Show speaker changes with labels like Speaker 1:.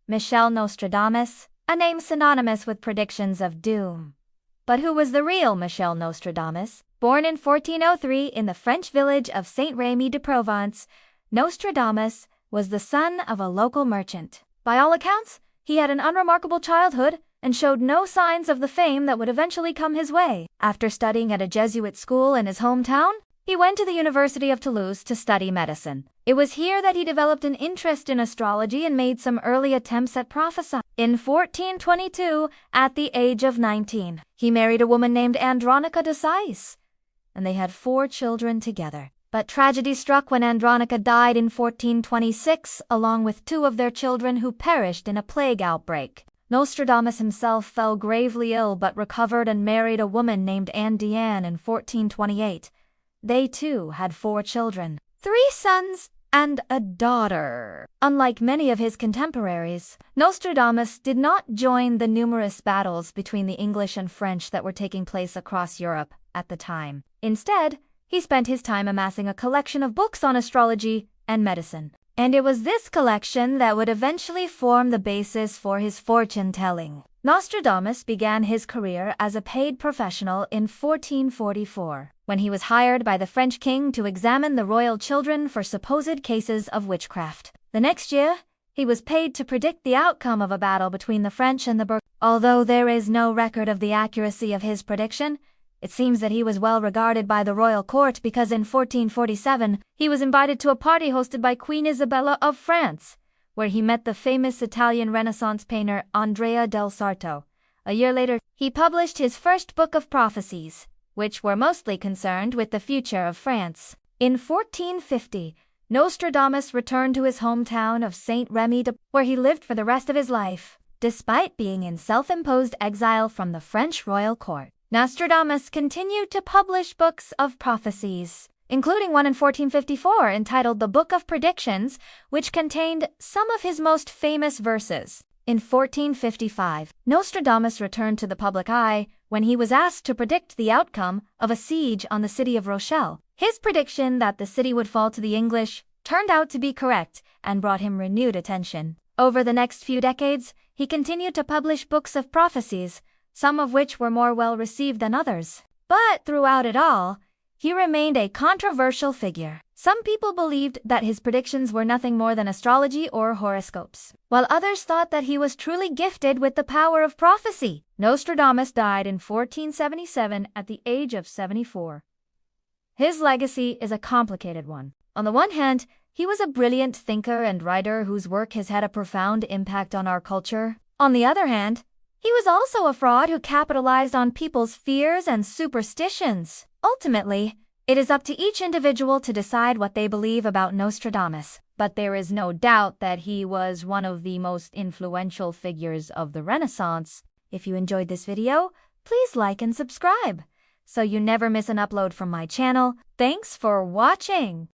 Speaker 1: Michel Nostradamus, a name synonymous with predictions of doom. But who was the real Michel Nostradamus? Born in 1403 in the French village of Saint-Rémy-de-Provence, Nostradamus was the son of a local merchant. By all accounts, he had an unremarkable childhood and showed no signs of the fame that would eventually come his way. After studying at a Jesuit school in his hometown, he went to the University of Toulouse to study medicine. It was here that he developed an interest in astrology and made some early attempts at prophesying. In 1422, at the age of 19, he married a woman named Andronica de Sais, and they had 4 children together. But tragedy struck when Andronica died in 1426, along with 2 of their children who perished in a plague outbreak. Nostradamus himself fell gravely ill but recovered and married a woman named Anne Diane in 1428. They too had 4 children, 3 sons and a daughter. Unlike many of his contemporaries, Nostradamus did not join the numerous battles between the English and French that were taking place across Europe at the time. Instead, he spent his time amassing a collection of books on astrology and medicine. And it was this collection that would eventually form the basis for his fortune-telling. Nostradamus began his career as a paid professional in 1444, when he was hired by the French king to examine the royal children for supposed cases of witchcraft. The next year, he was paid to predict the outcome of a battle between the French and the Burgundians. Although there is no record of the accuracy of his prediction, it seems that he was well regarded by the royal court because in 1447 he was invited to a party hosted by Queen Isabella of France, where he met the famous Italian Renaissance painter Andrea del Sarto. A year later, he published his first book of prophecies, which were mostly concerned with the future of France. In 1450, Nostradamus returned to his hometown of Saint-Rémy, where he lived for the rest of his life, despite being in self-imposed exile from the French royal court. Nostradamus continued to publish books of prophecies, including one in 1454 entitled The Book of Predictions, which contained some of his most famous verses. In 1455, Nostradamus returned to the public eye when he was asked to predict the outcome of a siege on the city of Rochelle. His prediction that the city would fall to the English turned out to be correct and brought him renewed attention. Over the next few decades, he continued to publish books of prophecies, some of which were more well-received than others. But throughout it all, he remained a controversial figure. Some people believed that his predictions were nothing more than astrology or horoscopes, while others thought that he was truly gifted with the power of prophecy. Nostradamus died in 1477 at the age of 74. His legacy is a complicated one. On the one hand, he was a brilliant thinker and writer whose work has had a profound impact on our culture. On the other hand, he was also a fraud who capitalized on people's fears and superstitions. Ultimately, it is up to each individual to decide what they believe about Nostradamus, but there is no doubt that he was one of the most influential figures of the Renaissance. If you enjoyed this video, please like and subscribe, so you never miss an upload from my channel. Thanks for watching!